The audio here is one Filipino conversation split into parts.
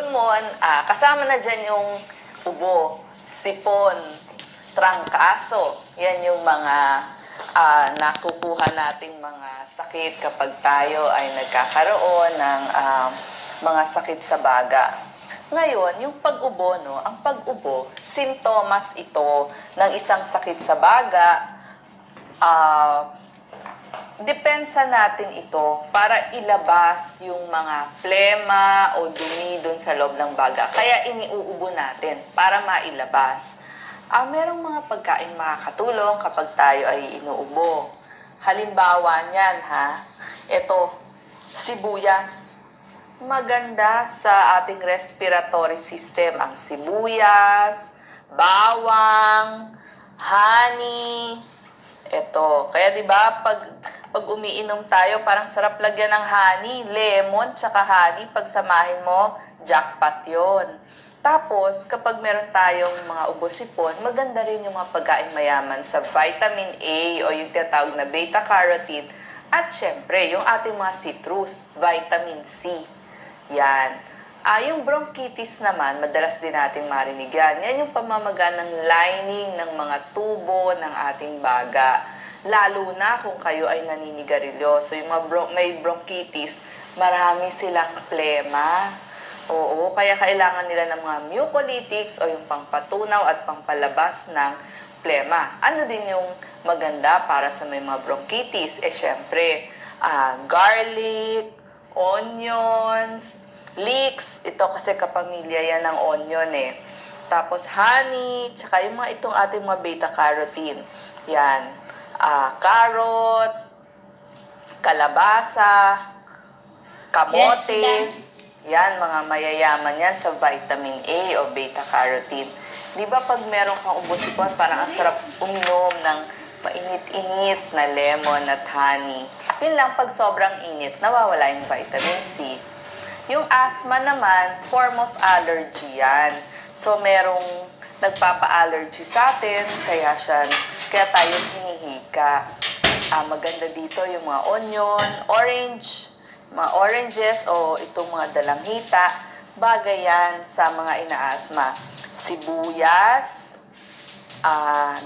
Lemon, kasama na dyan yung ubo, sipon, trangkaso. Yan yung mga nakukuha nating mga sakit kapag tayo ay nagkakaroon ng mga sakit sa baga. Ngayon, yung pag-ubo, no? Ang pag-ubo, sintomas ito ng isang sakit sa baga. Depensa natin ito para ilabas yung mga plema o dumi dun sa loob ng baga. Kaya iniuubo natin para mailabas. Merong mga pagkain makakatulong kapag tayo ay inuubo. Halimbawa niyan, ito, sibuyas. Maganda sa ating respiratory system ang sibuyas, bawang, honey. Ito, kaya 'di ba pag umiinom tayo, parang sarap lagyan ng honey, lemon, tsaka honey, pagsamahin mo, jackpot 'yon. Tapos, kapag meron tayong mga ubo-sipon, maganda rin yung mga pagkain mayaman sa vitamin A o yung tinatawag na beta-carotene. At syempre, yung ating mga citrus, vitamin C. Yan. Yung bronchitis naman, madalas din nating marinig yan. Yan yung pamamaga ng lining ng mga tubo ng ating baga. Lalo na kung kayo ay naninigarilyo. So, yung mga may bronchitis, marami silang plema. Oo, kaya kailangan nila ng mga mucolytics o yung pangpatunaw at pampalabas ng plema. Ano din yung maganda para sa may mga bronchitis? Syempre, garlic, onions, leeks. Ito kasi kapamilya yan ng onion Tapos honey, tsaka yung mga itong ating mga beta-carotene. Yan. Carrots, kalabasa, kamote. Yes, yan, mga mayayaman yan sa vitamin A o beta-carotene. Di ba pag meron kang ubo-sipon, parang ang sarap uminom ng mainit-init na lemon at honey. Yun lang, pag sobrang init, nawawala yung vitamin C. Yung asthma naman, form of allergy yan. So, merong nagpapa-allergy sa atin, kaya tayo hinihika. Maganda dito yung mga onion, mga oranges o itong mga dalanghita, bagay yan sa mga inaasma. Sibuyas,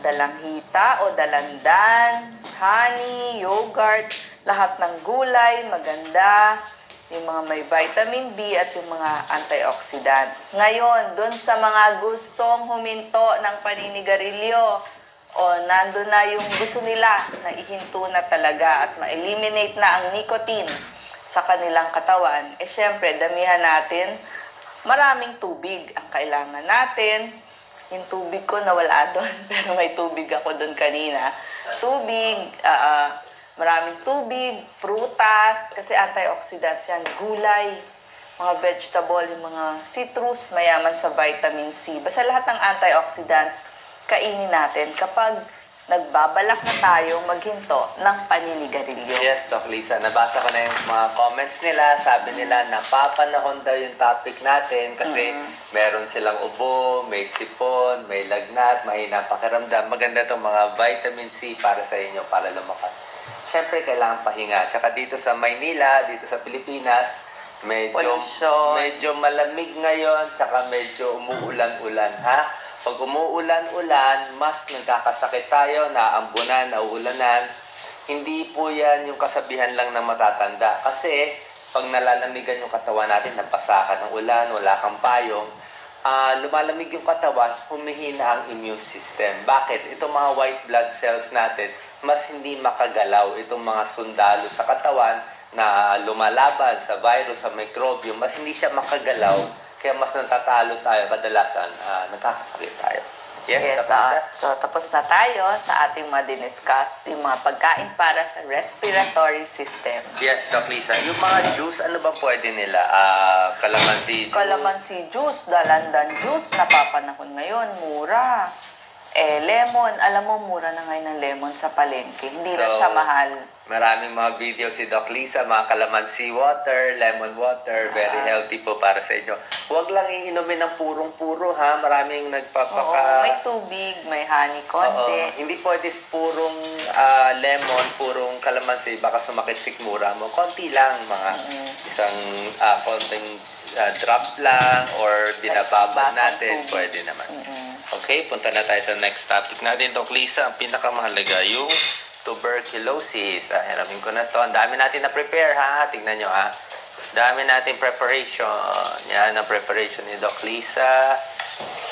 dalanghita o dalandan, honey, yogurt, lahat ng gulay, maganda. Yung mga may vitamin B at yung mga antioxidants. Ngayon, dun sa mga gustong huminto ng paninigarilyo, nandun na yung gusto nila na ihinto na talaga at ma-eliminate na ang nicotine sa kanilang katawan, syempre, damihan natin, maraming tubig ang kailangan natin. Yung tubig ko nawala doon, pero may tubig ako doon kanina. Tubig, maraming tubig, prutas, kasi antioxidants yan, gulay, mga vegetable, yung mga citrus, mayaman sa vitamin C. Basta lahat ng antioxidants, kainin natin kapag nagbabalak na tayo maghinto ng paninigarilyo. Yes, Doc Lisa. Nabasa ko na yung mga comments nila. Sabi nila, napapanahon daw yung topic natin kasi meron silang ubo, may sipon, may lagnat, mahina pakiramdam. Maganda itong mga vitamin C para sa inyo, para lumakas. Siyempre, kailangan pahinga. Tsaka dito sa Maynila, dito sa Pilipinas, medyo malamig ngayon, tsaka medyo umuulan-ulan, Pag umuulan-ulan, mas nagkakasakit tayo, naambunan, nauulanan. Hindi po yan yung kasabihan lang na matatanda. Kasi pag nalalamigan yung katawan natin, napasakan ng ulan, wala kang payong, lumalamig yung katawan, humihina ang immune system. Bakit? Itong mga white blood cells natin, mas hindi makagalaw. Itong mga sundalo sa katawan na lumalaban sa virus, sa microbiome, mas hindi siya makagalaw. Kaya mas natatalo tayo, kadalasan nagkakasakit tayo. Yes, so tapos na tayo sa ating mga diniscuss, yung mga pagkain para sa respiratory system. Yes, Doc Lisa. Yung mga juice, ano ba pwede nila? Calamansi juice? Calamansi juice, dalandan juice, napapanahon ngayon, mura. Lemon, alam mo, mura na ngayon ng lemon sa palengke. Hindi na siya mahal. Maraming mga video si Doc Lisa, mga calamansi water, lemon water, very healthy po para sa inyo. Huwag lang iinumin ng purong-puro, Maraming nagpapaka... may tubig, may honey konti. Hindi pwede purong lemon, purong calamansi, baka sumakit sikmura mo. Konti lang, mga isang konting drop lang or binababad Basang natin, tubig. pwede naman. Okay, punta na tayo sa next topic natin. Doc Lisa, ang pinakamahalaga, yung tuberculosis. Hiramin ko na to. Ang dami natin na prepare, ha? Tignan nyo, ha? Dami natin preparation. Yan ang preparation ni Doc Lisa.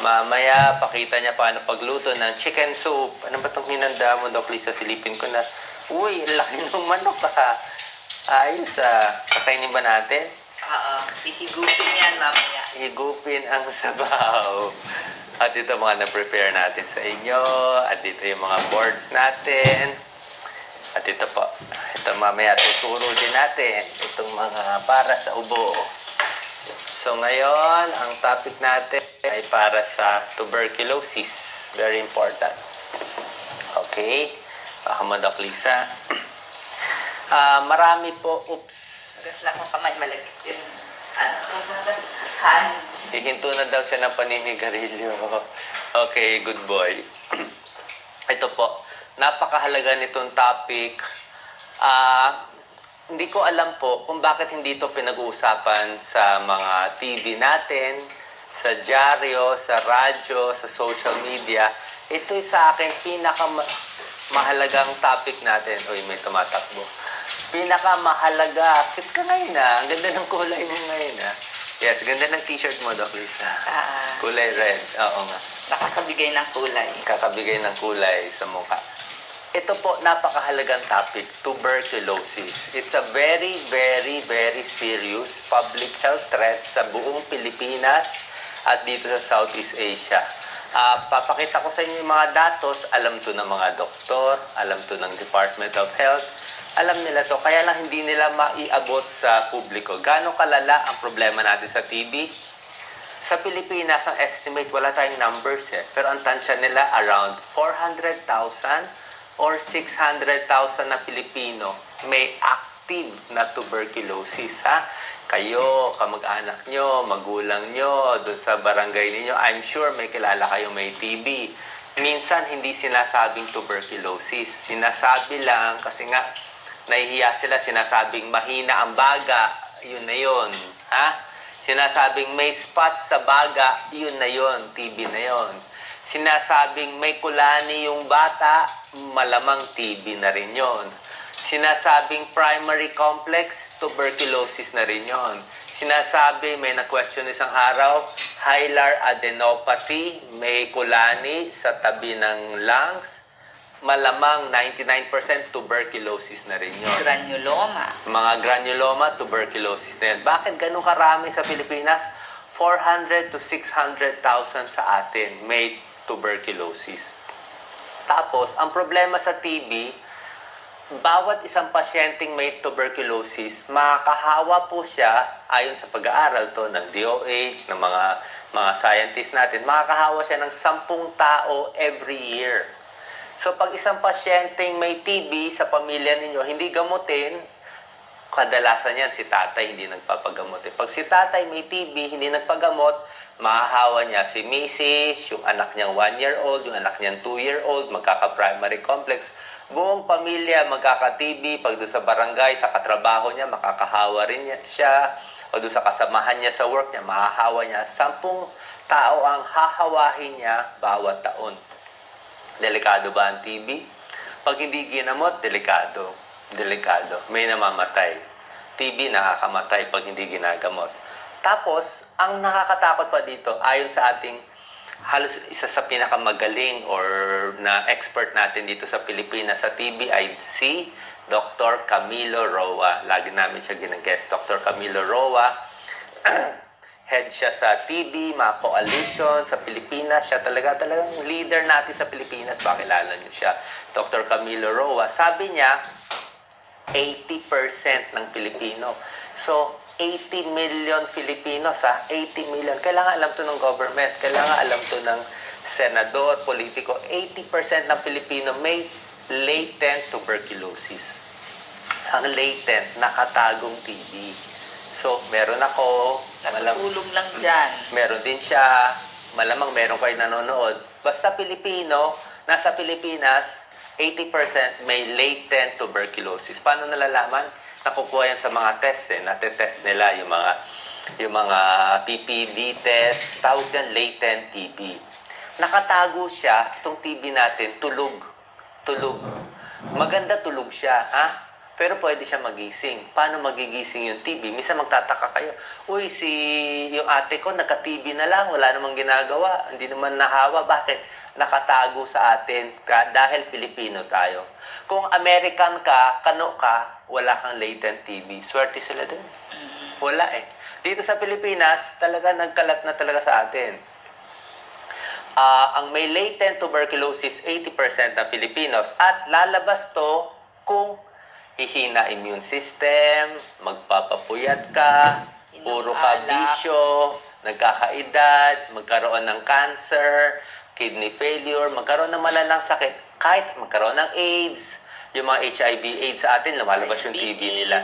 Mamaya, pakita niya paano pagluto ng chicken soup. Ano ba itong hinanda mo, Doc Lisa? Silipin ko na. Uy, ang laki ng manok, ha? Ayos, kakainin ba natin? Oo, hihigupin yan mamaya. Higupin ang sabaw. At ito mga na-prepare natin sa inyo. At dito yung mga boards natin. At ito po. Ito mamaya tuturo din natin. Itong mga para sa ubo. So ngayon, ang topic natin ay para sa tuberculosis. Very important. Okay. Baka Doc Lisa. Marami po, Tapos lang kung kamay malagit yun. Kain. Hihinto na daw siya ng paninigarilyo. Okay, good boy. Ito po, napakahalaga nitong topic. Hindi ko alam po kung bakit hindi ito pinag-uusapan sa mga TV natin, sa dyaryo, sa radyo, sa social media. Ito'y sa akin pinakamahalagang topic natin. Uy, may tumatakbo. Pinakamahalaga. Kit ka ngayon na. Ang ganda ng kulay mo ngayon na. Yes, ganda ng t-shirt mo, Doc Lisa. Kulay red. Oo nga. Nakakabigay ng kulay. Kakabigay ng kulay sa mukha. Ito po, napakahalagang topic, tuberculosis. It's a very, very, very serious public health threat sa buong Pilipinas at dito sa Southeast Asia. Papakita ko sa inyo yung mga datos. Alam to ng mga doktor, alam to ng Department of Health. Alam nila to, kaya lang hindi nila maiabot sa publiko. Gaano kalala ang problema natin sa TB? Sa Pilipinas, ang estimate, wala tayong numbers eh. Pero ang tansya nila, around 400,000 or 600,000 na Pilipino may active na tuberculosis, ha? Kayo, kamag-anak nyo, magulang nyo, doon sa barangay ninyo, I'm sure may kilala kayo may TB. Minsan, hindi sinasabing tuberculosis. Sinasabi lang, kasi nga, nahihiya sila, sinasabing mahina ang baga, yun na yun. Ha? Sinasabing may spot sa baga, yun na yun, TB na yun. Sinasabing may kulani yung bata, malamang TB na rin yun. Sinasabing primary complex, tuberculosis na rin yun. Sinasabi, may na-question isang araw, hilar adenopathy, may kulani sa tabi ng lungs, malamang 99% tuberculosis na rin yun. Granuloma. Mga granuloma, tuberculosis na yan. Bakit ganun karami sa Pilipinas? 400 to 600,000 sa atin may tuberculosis. Tapos, ang problema sa TB, bawat isang pasyenteng may tuberculosis, makakahawa po siya, ayon sa pag-aaral to ng DOH, ng mga scientists natin, makakahawa siya ng 10 tao every year. So, pag isang pasyenteng may TB sa pamilya ninyo, hindi gamutin, kadalasan yan, si tatay hindi nagpapagamot. Pag si tatay may TB, hindi nagpagamot, mahahawa niya si Mrs., yung anak niyang 1-year-old, yung anak niyang 2-year-old, magkaka-primary complex. Buong pamilya magkaka-TB, pag doon sa barangay, sa katrabaho niya, makakahawa rin siya. O doon sa kasamahan niya sa work niya, mahahawa niya. 10 tao ang hahawahin niya bawat taon. Delikado ba ang TB? Pag hindi ginamot, delikado. Delikado. May namamatay. TB nakakamatay pag hindi ginagamot. Tapos, ang nakakatakot pa dito, ayon sa ating halos isa sa pinakamagaling or na expert natin dito sa Pilipinas sa TB ay si Dr. Camilo Roa. Lagi namin siya ginag-guest. Dr. Camilo Roa. Head siya sa TB, mga coalition sa Pilipinas. Siya talagang leader natin sa Pilipinas. Bakilala niyo siya. Dr. Camilo Roa. Sabi niya, 80% ng Pilipino. So, 80 million Filipinos, 80 million. Kailangan alam to ng government. Kailangan alam to ng senador, politiko. 80% ng Pilipino may latent tuberculosis. Ang latent, nakatagong TB. So, meron ako. Natutulog lang dyan. Meron din siya. Malamang meron kayo nanonood. Basta Pilipino, nasa Pilipinas, 80% may latent tuberculosis. Paano nalalaman? Nakukuha yan sa mga test. Natetest nila yung mga yung mga PPD test, tawag yan latent TB. Nakatago siya, itong TB natin, tulog. Maganda tulog siya, ha? Pero pwede siya magising. Paano magigising yung TB? Minsan magtataka kayo, uy, yung ate ko nagka-TB na lang, wala namang ginagawa, hindi naman nahawa. Bakit? Nakatago sa atin dahil Pilipino tayo. Kung American ka, Kano ka, wala kang latent TB. Swerte sila din. Wala eh. Dito sa Pilipinas, talaga nagkalat na talaga sa atin. Ang may latent tuberculosis, 80% ng Filipinos. At lalabas to kung hihina immune system, magpapapuyat ka, puro ka bisyo, nagkakaedad, magkaroon ng cancer, kidney failure, magkaroon ng malalang sakit, kahit magkaroon ng AIDS, yung mga HIV/AIDS sa atin, lumalabas yung TB nila.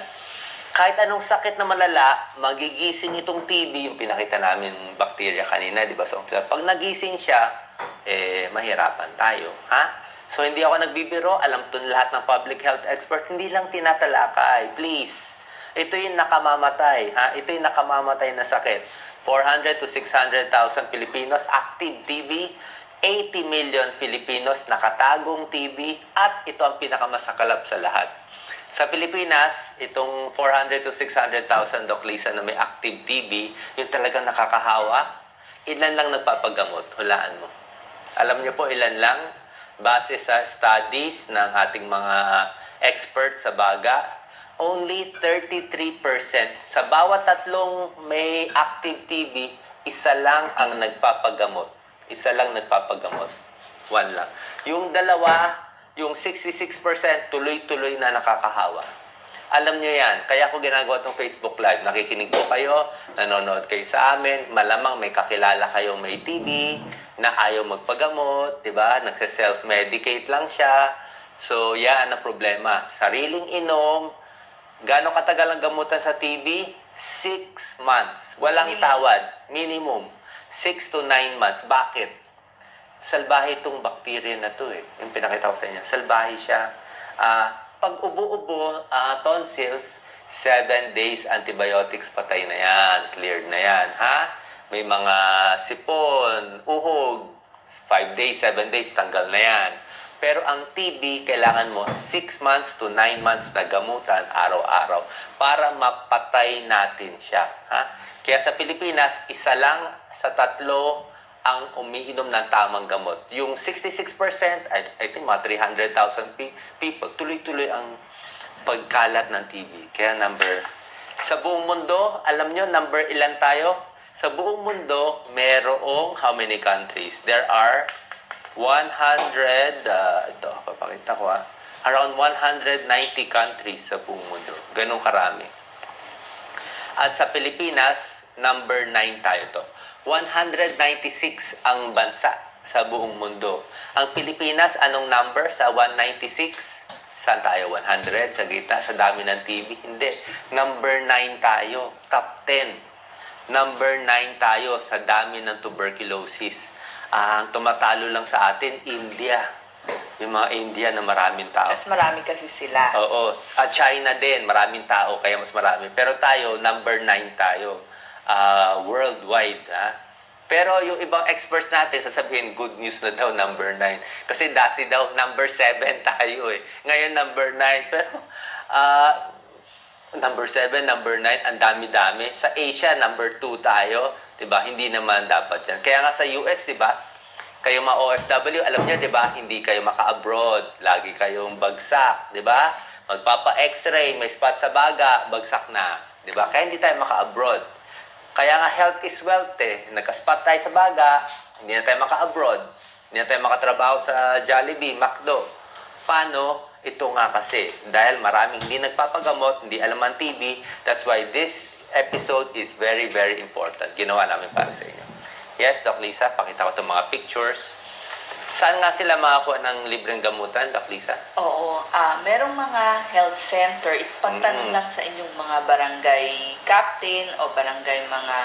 Kahit anong sakit na malala, magigising itong TB, yung pinakita namin bacteria kanina, di ba? So, pag nagising siya, mahirapan tayo. Ha? So, hindi ako nagbibiro, alam to lahat ng public health expert, hindi lang tinatalakay. Please, ito yung nakamamatay. Ha? Ito yung nakamamatay na sakit. 400 to 600,000 Filipinos active TB, 80 million Filipinos nakatagong TB, at ito ang pinakamasakalap sa lahat. Sa Pilipinas, itong 400 to 600,000 Doc Lisa na may active TB, yung talagang nakakahawa, ilan lang nagpapagamot? Hulaan mo. Alam niyo po ilan lang? Base sa studies ng ating mga experts sa baga, only 33%. Sa bawat tatlong may active TB, isa lang ang nagpapagamot. Isa lang nagpapagamot. One lang. Yung dalawa, yung 66% tuloy-tuloy na nakakahawa. Alam nyo yan. Kaya ako ginagawa itong Facebook Live. Nakikinig po kayo, nanonood kayo sa amin, malamang may kakilala kayong may TB, na ayaw magpagamot, di ba? Nagse-self-medicate lang siya. So, yan ang problema. Sariling inom. Gano'ng katagal ang gamutan sa TB? 6 months. Walang tawad. Minimum. 6 to 9 months. Bakit? Salbahe itong bacteria na to eh. Yung pinakita ko sa inyo. Salbahe siya. Pag ubo-ubo, tonsils, 7 days antibiotics, patay na yan. Cleared na yan. Ha? May mga sipon, uhog, 5 days, 7 days, tanggal na yan. Pero ang TB, kailangan mo 6 months to 9 months na gamutan araw-araw para mapatay natin siya. Ha? Kaya sa Pilipinas, isa lang sa 3 ang umiinom ng tamang gamot. Yung 66%, I think mga 300,000 people, tuloy-tuloy ang pagkalat ng TB. Kaya sa buong mundo, alam nyo, number ilan tayo? Sa buong mundo, merong how many countries? There are 100, ito, papakita ko around 190 countries sa buong mundo. Ganun karami. At sa Pilipinas, number 9 tayo to. 196 ang bansa sa buong mundo. Ang Pilipinas, anong number sa 196? Saan tayo? 100? Sa gitna? Sa dami ng TV? Hindi. Number 9 tayo. Top 10. Number 9 tayo sa dami ng tuberculosis. Ang tumatalo lang sa atin, India. Yung mga India na maraming tao. Mas marami kasi sila. Oo. At China din, maraming tao, kaya mas marami. Pero tayo, number 9 tayo. Worldwide. Ha? Pero yung ibang experts natin, sasabihin, good news na daw, number 9. Kasi dati daw, number 7 tayo eh. Ngayon, number 9. Pero, number 7, number 9, ang dami-dami. Sa Asia, number 2 tayo. Diba? Hindi naman dapat yan. Kaya nga sa US, diba? Kayo mga OFW, alam niyo, diba? Hindi kayo maka-abroad. Lagi kayong bagsak. Diba? Magpapa-x-ray, may spot sa baga, bagsak na. Diba? Kaya hindi tayo maka-abroad. Kaya nga health is wealth eh. Nagka-spot tayo sa baga, hindi na tayo maka-abroad. Hindi na tayo makatrabaho sa Jollibee, McDo. Paano? Ito nga kasi. Dahil maraming hindi nagpapagamot, hindi alam ang TB. That's why this episode is very, very important. Ginawa namin para sa inyo. Yes, Doc Lisa, pakita ko itong mga pictures. Saan nga sila makakuha ng libreng gamutan, Doc Lisa? Oo. Merong mga health center. Ipagtanong lang sa inyong mga barangay captain o barangay mga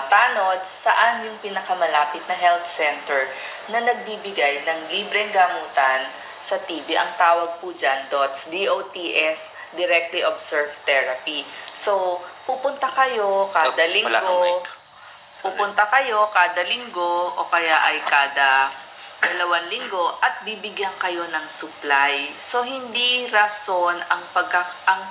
tanod, saan yung pinakamalapit na health center na nagbibigay ng libreng gamutan sa TB. Ang tawag po dyan, DOTS, Directly Observed Therapy. So, pupunta kayo kada Oops, wala kang linggo, mic. pupunta kayo kada linggo o kaya ay kada 2 linggo at bibigyan kayo ng supply. So, hindi rason ang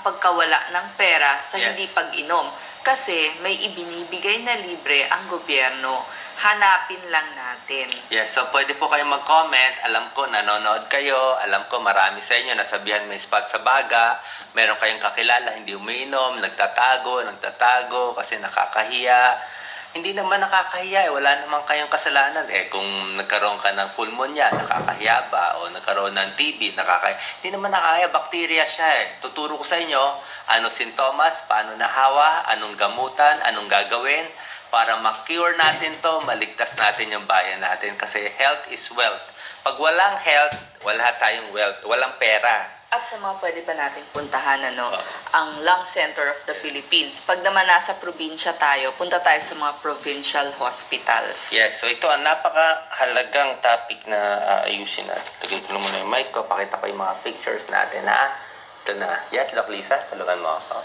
pagkawala ng pera sa Yes. hindi pag-inom. Kasi may ibinibigay na libre ang gobyerno. Hanapin lang natin. Yes, so pwede po kayong mag-comment. Alam ko, nanonood kayo. Alam ko, marami sa inyo nasabihan may spot sa baga. Meron kayong kakilala, hindi umiinom, nagtatago kasi nakakahiya. Hindi naman nakakahiya, wala naman kayong kasalanan. Kung nagkaroon ka ng pulmonya, nakakahiya ba? O nagkaroon ng TB, nakakahiya. Hindi naman nakakahiya, bakterya siya Tuturo ko sa inyo, ano sintomas, paano nahawa, anong gamutan, anong gagawin, para ma-cure natin to, maligtas natin yung bayan natin. Kasi health is wealth. Pag walang health, wala tayong wealth, walang pera. At sa mga pwede pa nating puntahan, ang Lung Center of the Philippines. Pag naman nasa probinsya tayo, punta tayo sa mga provincial hospitals. Yes, so ito ang napakahalagang topic na aayusin natin. Lagay ko lang muna yung mic ko, pakita ko yung mga pictures natin, ha? Ito na. Yes, Doc Lisa, tulungan mo ako.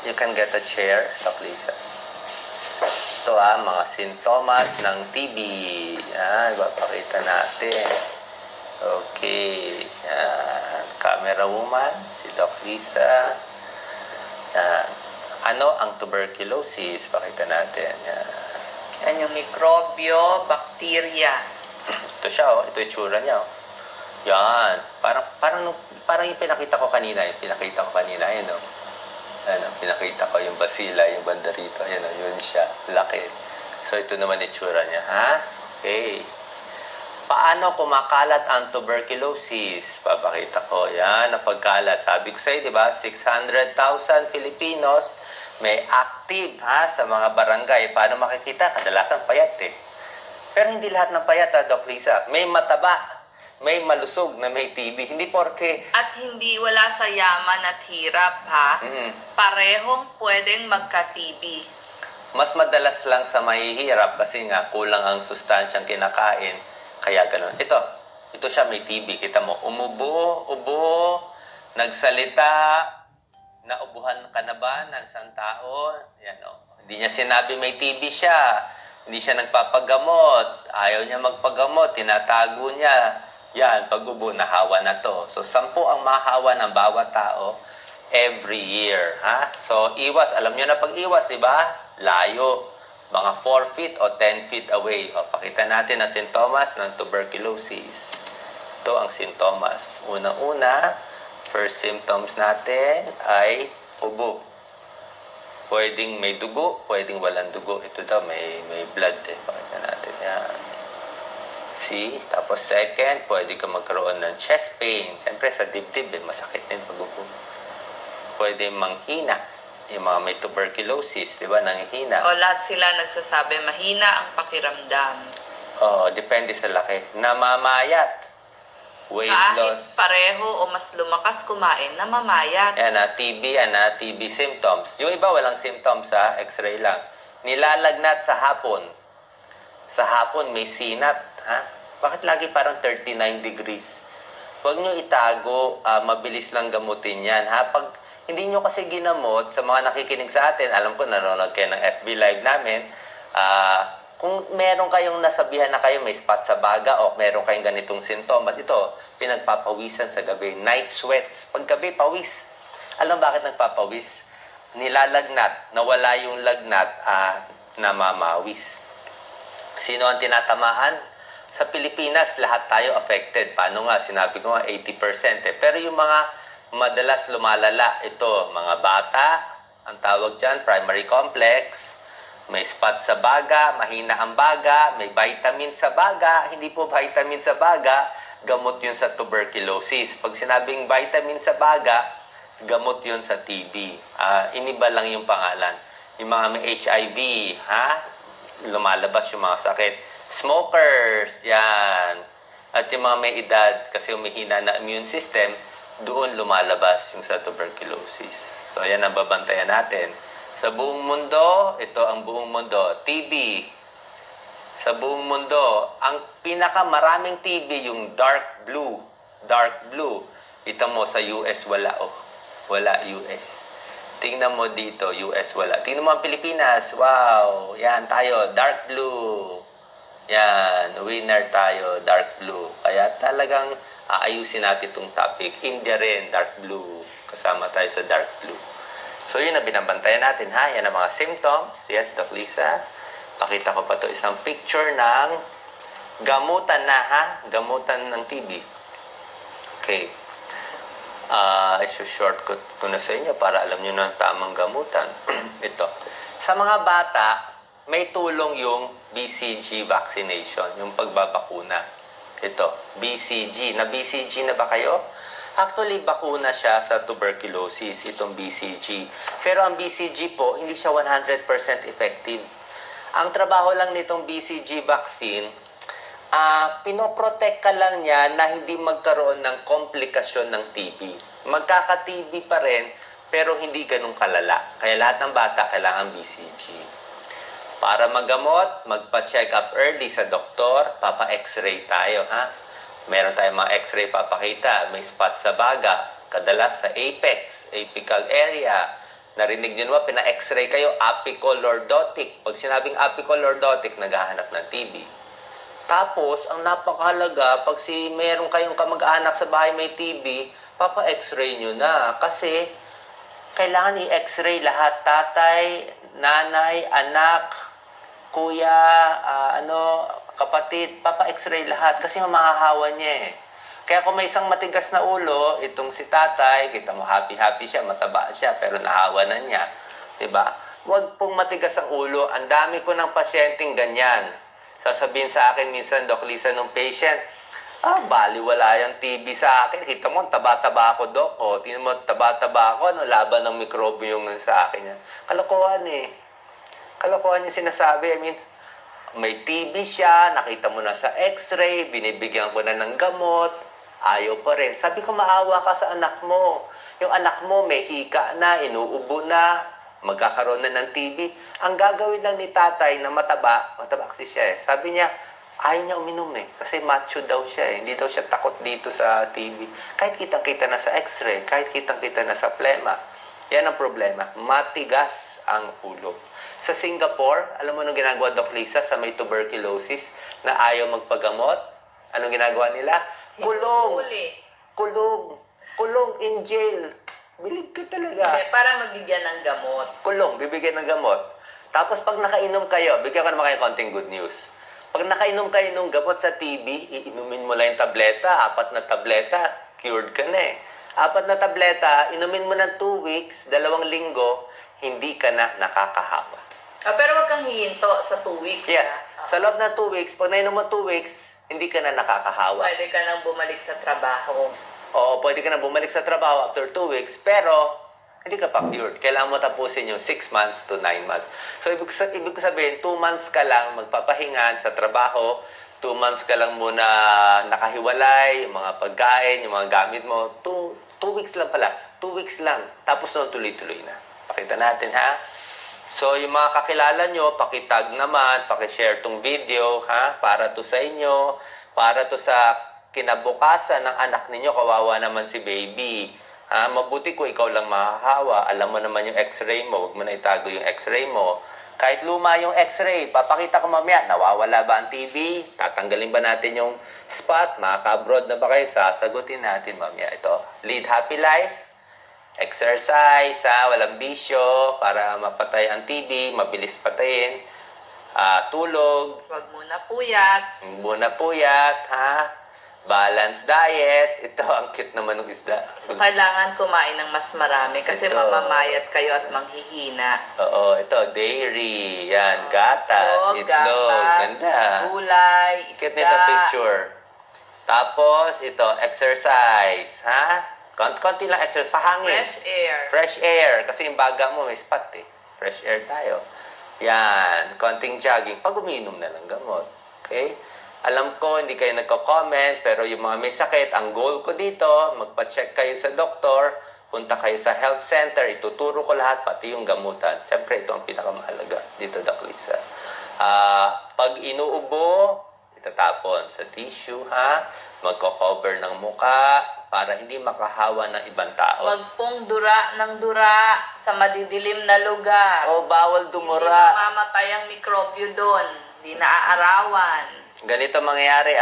You can get a chair, Doc Lisa. Ito mga sintomas ng TB. Ipapakita natin. Okay. Camera woman, si Doc Lisa. Ano ang tuberculosis? Pakita natin. Yan yung mikrobyo, bakterya. Ito siya, ito yung tsura niya. Yan. Parang yung pinakita ko kanina. Yan, pinakita ko yung basila, yung banda rito. Yan, yun siya. Laki. So, ito naman yung tsura niya. Okay. Paano kumakalat ang tuberculosis? Papakita ko. Yan, ang pagkalat. Sabi ko sa'yo, di ba? 600,000 Filipinos may active sa mga barangay. Paano makikita? Kadalasan payat Pero hindi lahat ng payat, Doc Lisa. May mataba. May malusog na may TB. Hindi porke... At hindi wala sa yaman at hirap, Parehong pwedeng magka-TB. Mas madalas lang sa mahihirap kasi nga kulang ang sustansyang kinakain. Kaya gano'n. Ito siya may TB. Kita mo, ubo, nagsalita, naubuhan ka na ba ng isang tao? Yan, Hindi niya sinabi may TB siya. Hindi siya nagpapagamot. Ayaw niya magpagamot. Tinatago niya. Yan, pag-ubo, nahawa na to. So, 10 ang mahawa ng bawat tao every year. So, iwas. Alam nyo na pag-iwas, di ba? Layo. Mga 4 feet o 10 feet away. Pakita natin ang sintomas ng tuberculosis. Ito ang sintomas. Unang-una, first symptoms natin ay ubo. Pwedeng may dugo, pwedeng walang dugo. Ito daw, may blood Pakita natin yan. Tapos second, pwede ka magkaroon ng chest pain. Siyempre sa dibdib, masakit din pag-ubo. Pwede manghina. Yung mga may tuberculosis, di ba, nanghihina. O lahat sila nagsasabi, mahina ang pakiramdam. Depende sa laki. Namamayat. Weight Kahit loss. pareho o mas lumakas kumain, namamayat. TB symptoms. Yung iba walang symptoms, X-ray lang. Nilalagnat sa hapon. Sa hapon may sinat, Bakit lagi parang 39 degrees? Huwag nyo itago, mabilis lang gamutin yan. Pag hindi nyo kasi ginamot, sa mga nakikinig sa atin, alam ko nanonood kayo ng FB Live namin, kung meron kayong nasabihan na kayo, may spot sa baga o meron kayong ganitong sintomas, ito, pinagpapawisan sa gabi. Night sweats. Pag gabi, pawis. Alam bakit nagpapawis? Nilalagnat. Nawala yung lagnat, namamawis. Sino ang tinatamaan? Sa Pilipinas, lahat tayo affected. Paano nga? Sinabi ko nga, 80%. Pero yung mga madalas lumalala, ito, mga bata, ang tawag dyan, primary complex, may spot sa baga, mahina ang baga, may vitamin sa baga, hindi po vitamin sa baga, gamot yun sa tuberculosis. Pag sinabing vitamin sa baga, gamot yun sa TB. Iniba lang yung pangalan. Yung mga may HIV, lumalabas yung mga sakit. Smokers, yan. At yung mga may edad, kasi humihina na immune system, doon lumalabas yung sa tuberculosis. So, yan ang babantayan natin. Sa buong mundo, ito ang buong mundo. TB, Sa buong mundo, ang pinakamaraming TB yung dark blue. Dark blue. Ito mo sa US wala, oh. Wala US. Tingnan mo dito, US wala. Tingnan mo ang Pilipinas. Wow. Yan tayo, dark blue. Yan, winner tayo, dark blue. Kaya talagang aayusin natin itong topic. India rin, dark blue. Kasama tayo sa dark blue. So yun ang binabantayan natin, ha? Yan ang mga symptoms. Yes, Doc Lisa. Pakita ko pa to isang picture ng gamutan na, ha? Gamutan ng TB. Okay. Shortcut ko na sa inyo para alam nyo na ang tamang gamutan. Ito. Sa mga bata, may tulong yung BCG vaccination, yung pagbabakuna. Ito, BCG. Na-BCG na ba kayo? Actually, bakuna siya sa tuberculosis, itong BCG. Pero ang BCG po, hindi siya 100% effective. Ang trabaho lang nitong BCG vaccine, pinoprotect ka lang niya na hindi magkaroon ng komplikasyon ng TB. Magkaka-TB pa rin, pero hindi ganun kalala. Kaya lahat ng bata kailangan BCG. Para magamot, magpa-check up early sa doktor, papa-x-ray tayo, ha? Meron tayong mga x-ray papakita, may spot sa baga, kadalas sa apex, apical area. Narinig nyo ba, pina-x-ray kayo, apical lordotic. Pag sinabing apical lordotic, naghahanap ng TB. Tapos, ang napakahalaga, pag meron kayong kamag-anak sa bahay may TB, papa-x-ray nyo na. Kasi, kailangan i-x-ray lahat. Tatay, nanay, anak, kuya, kapatid, papa-x-ray lahat. Kasi mamahahawa niya eh. Kaya kung may isang matigas na ulo, itong si tatay, kita mo happy-happy siya, mataba siya, pero nahawa na niya. Diba? Huwag pong matigas ang ulo. Ang dami ko ng pasyenteng ganyan. Sasabihin sa akin minsan, Doc Lisa, nung patient, baliwala yung TB sa akin. Kita mo, taba-taba ako, Doc. O, tingnan mo, taba-taba ako, laban ng mikrobyo yung sa akin. Kalokohan eh. Kalokohan yung sinasabi. I mean, may TB siya, nakita mo na sa x-ray, binibigyan ko na ng gamot, ayaw pa rin. Sabi ko, maawa ka sa anak mo. Yung anak mo may hika na, inuubo na, magkakaroon na ng TB. Ang gagawin lang ni tatay na mataba kasi siya eh. Sabi niya, ayaw niya uminom eh. Kasi macho daw siya eh. Hindi daw siya takot dito sa TB. Kahit kitang-kita na sa x-ray, kahit kitang-kita na sa plema. Yan ang problema. Matigas ang ulo. Sa Singapore, alam mo anong ginagawa, Doc Lisa, sa may tuberculosis na ayaw magpagamot? Anong ginagawa nila? Kulong. Kulong. Kulong in jail. Bilib ka talaga. Para mabigyan ng gamot. Kulong, bibigyan ng gamot. Tapos pag nakainom kayo, bigyan ko naman kayo konting good news. Pag nakainom kayo ng gamot sa TB, iinumin mo lang yung tableta, 4 na tableta, cured ka na eh. 4 na tableta, inumin mo ng 2 weeks, 2 linggo, hindi ka na nakakahawa. Pero wag kang hihinto sa 2 weeks. Yes. Sa loob ng 2 weeks, pag nainom mo 2 weeks, hindi ka na nakakahawa. Pwede ka nang bumalik sa trabaho. Oo, pwede ka na bumalik sa trabaho after 2 weeks, pero hindi ka pa cured. Kailangan mo tapusin yung 6 months to 9 months. So, ibig sabihin, 2 months ka lang magpapahinga sa trabaho, 2 months ka lang muna nakahiwalay, yung mga pagkain, yung mga gamit mo. 2 weeks lang pala. 2 weeks lang. Tapos noon tuloy-tuloy na. Pakita natin, ha? So, yung mga kakilala nyo, pakitag naman, pakishare tong video, ha? Para to sa inyo, para to sa kinabukasan ng anak ninyo, kawawa naman si baby. Mabuti ko ikaw lang mahahawa. Alam mo naman yung x-ray mo. Huwag mo na itago yung x-ray mo. Kahit luma yung x-ray, papakita ko mamaya, nawawala ba ang TB? Tatanggalin ba natin yung spot? Makaka-abroad na ba kayo? Sasagutin natin mamaya. Ito, lead happy life. Exercise, walang bisyo para mapatay ang TB, mabilis patayin. Tulog. Huwag muna puyat. Huwag muna puyat, ha? Balanced diet. Ito, ang cute naman ng isda. So, kailangan kumain ng mas marami kasi ito, mamamayat kayo at manghihina. Oo, ito, dairy. Yan, gatas, itlog. Gatas, Ganda. gulay, isda. Cute nito picture. Tapos, ito, exercise. Ha? Konti lang exercise. Pahangin. Fresh air. Fresh air. Kasi yung baga mo may spot eh. Fresh air tayo. Yan. Konting jogging. Pag uminom na lang gamot. Okay? Alam ko, hindi kayo nagko-comment, pero yung mga may sakit, ang goal ko dito, magpa-check kayo sa doktor, punta kayo sa health center, ituturo ko lahat, pati yung gamutan. Siyempre, ito ang pinakamahalaga dito, Doc Lisa. Pag inuubo, itatapon sa tissue, ha? Magko-cover ng muka para hindi makahawa ng ibang tao. Huwag pong dura ng dura sa madidilim na lugar. O, bawal Hindi dumura. mamamatay ang mikrobyo doon. Hindi naaarawan. Ganito mangyayari,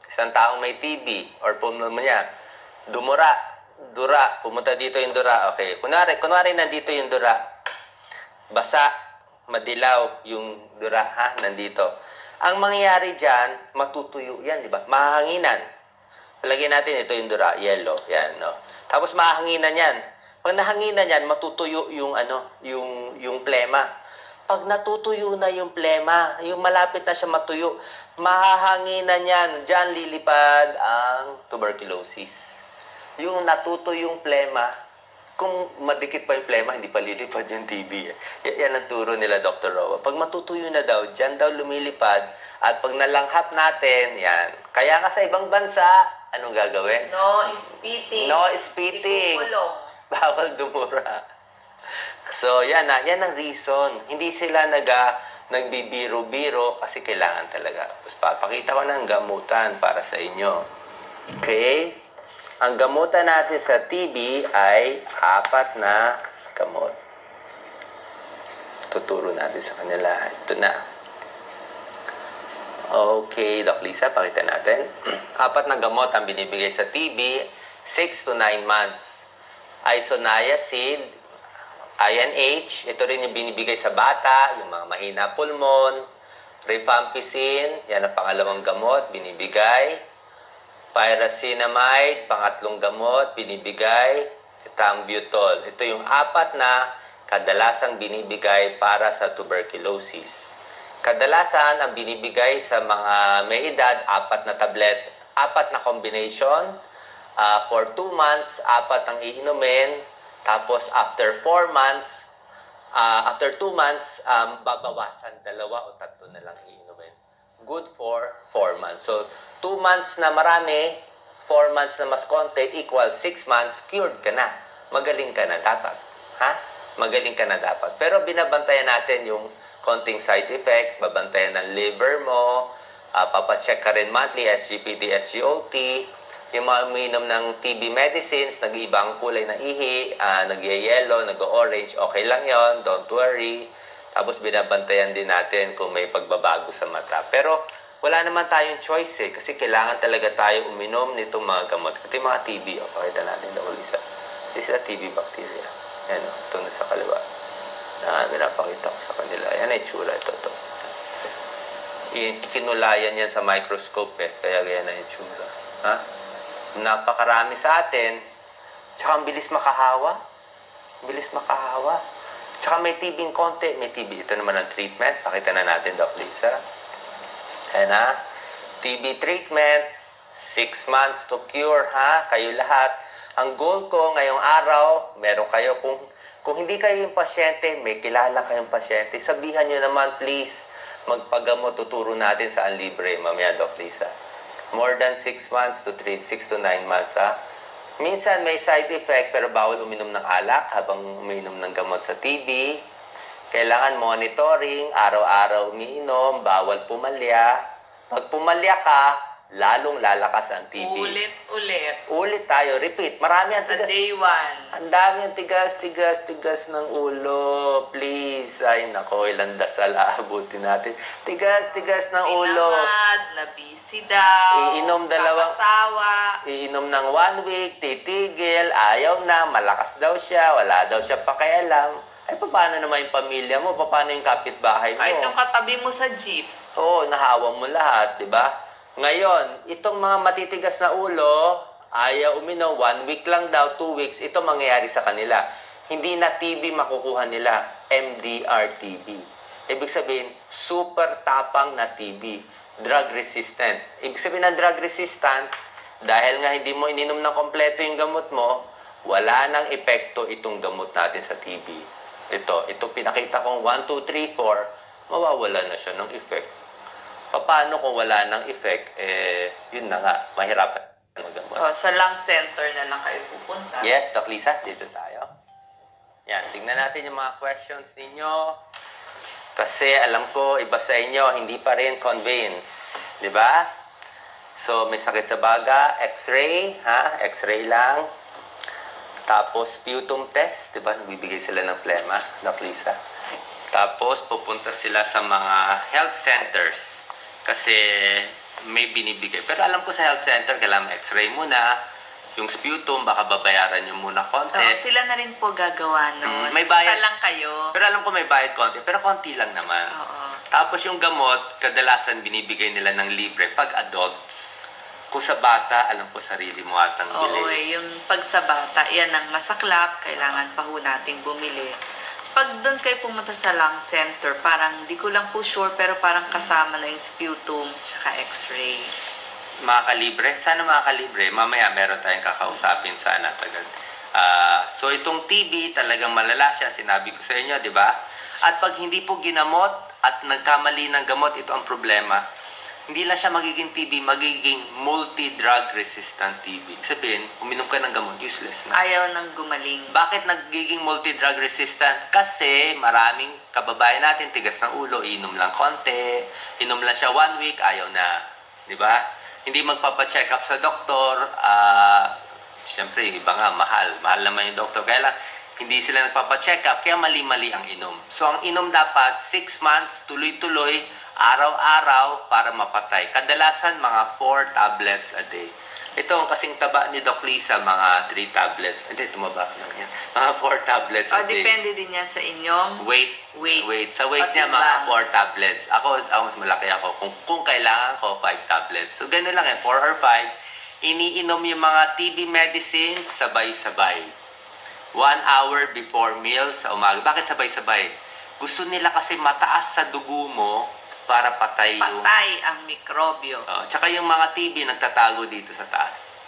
isang taong may TB or pneumonia, dura, pumunta dito yung dura. Okay, kunwari nandito yung dura. Basa, madilaw yung dura, nandito. Ang mangyayari dyan, matutuyo yan, di ba? Mahanginan. Palagyan natin ito yung dura, yellow, yan, no? Tapos mahanginan yan. Pag nahanginan yan, matutuyo yung, yung plema. Pag natutuyo na yung plema, yung malapit na siya matuyo, mahahanginan yan. Diyan lilipad ang tuberculosis. Yung natutuyong plema, kung madikit pa yung plema, hindi pa lilipad yung TB. Yan ang turo nila, Dr. Roa. Pag matutuyo na daw, dyan daw lumilipad. At pag nalanghap natin, yan. Kaya nga sa ibang bansa, anong gagawin? No spitting. No spitting. Ikukulong. Bawal dumura. So, yan ang reason. Hindi sila nagbibiro-biro kasi kailangan talaga. Tapos papakita ko ng gamutan para sa inyo. Okay? Ang gamutan natin sa TB ay 4 na gamot. Tuturo natin sa kanila. Ito na. Okay, Doc Lisa, pakita natin. 4 na gamot ang binibigay sa TB, 6 to 9 months. Isoniazid, INH, ito rin yung binibigay sa bata, yung mga mahina pulmon. Rifampicin, yan ang pangalawang gamot, binibigay. Pyrazinamide, pangatlong gamot, binibigay. Ethambutol. Ito yung 4 na kadalasang binibigay para sa tuberculosis. Kadalasan ang binibigay sa mga may edad, 4 na tablet, 4 na combination. For 2 months, 4 ang iinumin. Tapos after 4 months, after 2 months, babawasan 2 o 3 na lang iinumin. Good for 4 months. So, 2 months na marami, 4 months na mas konti, equal 6 months, cured ka na. Magaling ka na dapat. Ha? Magaling ka na dapat. Pero binabantayan natin yung konting side effect, babantayan ng liver mo, papacheck ka rin monthly, SGPT, SGOT, yung mga uminom ng TB medicines, nag-iiba ang kulay ng ihi, nag-yellow, nag-orange, okay lang yon, don't worry. Tapos binabantayan din natin kung may pagbabago sa mata. Pero wala naman tayong choice kasi kailangan talaga tayo uminom nitong mga gamot. Ito yung mga TB, pakita natin daw Lisa. This is a TB bacteria. Yan, ito na sa kaliwa. Pinapakita ko sa kanila. Yan ay tsura, ito. Kinulayan yan sa microscope kaya ganyan na yung tsura. Ha? Napakarami sa atin, tsaka ang bilis makahawa. Bilis makahawa. Tsaka may TB konti, may TB. Ito naman ang treatment. Pakita na natin, Doc Lisa. Ayan TB treatment, 6 months to cure, Kayo lahat. Ang goal ko ngayong araw, meron kayo, kung hindi kayo yung pasyente, may kilala kayong pasyente, sabihan nyo naman, please, magpagamot, tuturo natin saan libre. Mamaya, Doc Lisa. More than 6 months to 6 to 9 months, Minsan may side effect pero bawal uminom ng alak habang uminom ng gamot sa TB. Kailangan monitoring, araw-araw umiinom, bawal pumalya. Pag pumalya ka, lalong lalakas ang TB. Ulit tayo, repeat. Marami ang tigas. Sa day 1. Ang dami ang tigas ng ulo. Please. Ay, nako, ilang dasal aabutin natin. Tigas ng ulo. Pinamad, nabisi daw. Iinom ng 1 week, titigil, ayaw na, malakas daw siya, wala daw siya pakialam. Ay, paano naman yung pamilya mo? Paano yung kapitbahay mo? Ay, itong katabi mo sa jeep. Oo, nahawa mo lahat, di ba? Ngayon, itong mga matitigas na ulo, ayaw uminom, 1 week lang daw, 2 weeks, ito mangyayari sa kanila. Hindi na TB makukuha nila, MDR TB. Ibig sabihin, super tapang na TB, drug resistant. Ibig sabihin ng drug resistant, dahil nga hindi mo ininom ng kompleto yung gamot mo, wala nang epekto itong gamot natin sa TB. Ito pinakita kong 1, 2, 3, 4, mawawala na siya ng effect. Paano kung wala ng effect, yun na nga, mahirapan mag-gamot. Sa lung center na lang kayo pupunta. Yes, Doc Lisa, dito tayo. Yan, tingnan natin yung mga questions ninyo. Kasi alam ko, iba sa inyo, hindi pa rin convinced. Di ba? So, may sakit sa baga, x-ray, ha? X-ray lang. Tapos, sputum test, di ba? Nagbibigay sila ng plema, Doc Lisa. Tapos, pupunta sila sa mga health centers. Kasi, may binibigay. Pero alam ko sa health center, kailangan x-ray muna. Yung sputum, baka babayaran nyo muna konti. Sila na rin po gagawa nun. May bayad. Punta lang kayo. Pero alam ko may bayad konti. Pero konti lang naman. Oo. Tapos yung gamot, kadalasan binibigay nila ng libre pag adults. Kung sa bata, alam ko sarili mo atang bili. Oo, yung pag sa bata, yan ang masaklap, kailangan pa ho nating bumili. Pag doon kayo pumunta sa lung center, parang di ko lang po sure, pero parang kasama na yung sputum, tsaka x-ray. Makakalibre? Sana makakalibre. Mamaya meron tayong kakausapin sana agad. So itong TB, talagang malala siya, sinabi ko sa inyo, di ba? At pag hindi po ginamot at nagkamali ng gamot, ito ang problema. Hindi lang siya magiging TB, magiging multi-drug resistant TB. Sabihin, uminom ka ng gamot, useless na. Ayaw nang gumaling. Bakit nagiging multi-drug resistant? Kasi maraming kababayan natin, tigas ng ulo, inom lang konti, inom lang siya 1 week, ayaw na. Di ba? Hindi magpapacheck up sa doktor. Siyempre, iba nga, mahal. Mahal naman yung doktor. Kaya lang, hindi sila nagpapacheck up, kaya mali-mali ang inom. So, ang inom dapat 6 months, tuloy-tuloy, araw-araw para mapatay. Kadalasan, mga 4 tablets a day. Ito ang kasing taba ni Doc Lisa, mga 3 tablets. Hindi, tumaba lang yan. Mga 4 tablets a day. Depende din yan sa inyong Weight. Sa weight At niya, mga timbang. 4 tablets. Ako mas malaki ako. Kung kailangan ko, 5 tablets. So, ganun lang yan. 4 or 5. Iniinom yung mga TB medicines, sabay-sabay. 1 hour before meals sa umaga. Bakit sabay-sabay? Gusto nila kasi mataas sa dugo mo para patay yung... patay ang mikrobyo. Tsaka yung mga TB nagtatago dito sa taas.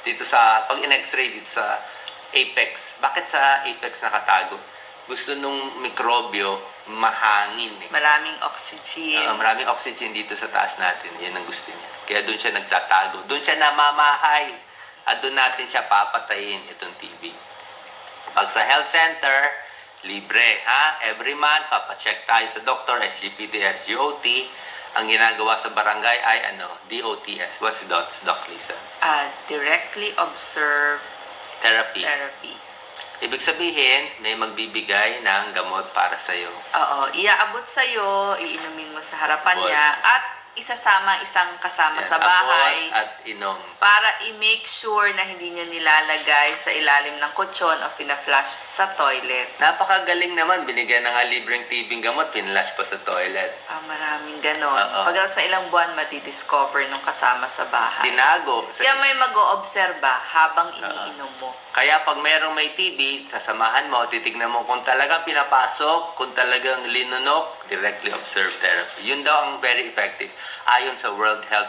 Dito sa... Pag in-x-ray dito sa apex. Bakit sa apex nakatago? Gusto nung mikrobyo mahangin eh. Maraming oxygen. Maraming oxygen dito sa taas natin. Yan ang gusto niya. Kaya doon siya nagtatago. Doon siya namamahay. At doon natin siya papatayin itong TB. Pag sa health center, libre. Every month, papacheck tayo sa doktor, SGPT, SGOT. Ang ginagawa sa barangay ay DOTS. What's DOTS, Doc Lisa? Directly observed Therapy. therapy. Ibig sabihin, may magbibigay ng gamot para sa'yo. Oo, iaabot sa'yo, iinumin mo sa harapan Abot. niya, at isasama isang kasama Yan, sa bahay abot at inom. para i-make sure na hindi nyo nilalagay sa ilalim ng kutsyon o fina-flush sa toilet. Napakagaling naman. Binigyan na nga libreng TB gamot, finlash pa sa toilet. Maraming ganon. Oo. Pag sa ilang buwan, madidiscover nung kasama sa bahay. Tinago. Kaya may mag-oobserba habang iniinom mo. Kaya pag merong may TB, sasamahan mo, titignan mo kung talagang pinapasok, kung talagang linunok, directly observe therapy. Yun daw ang very effective ayon sa World Health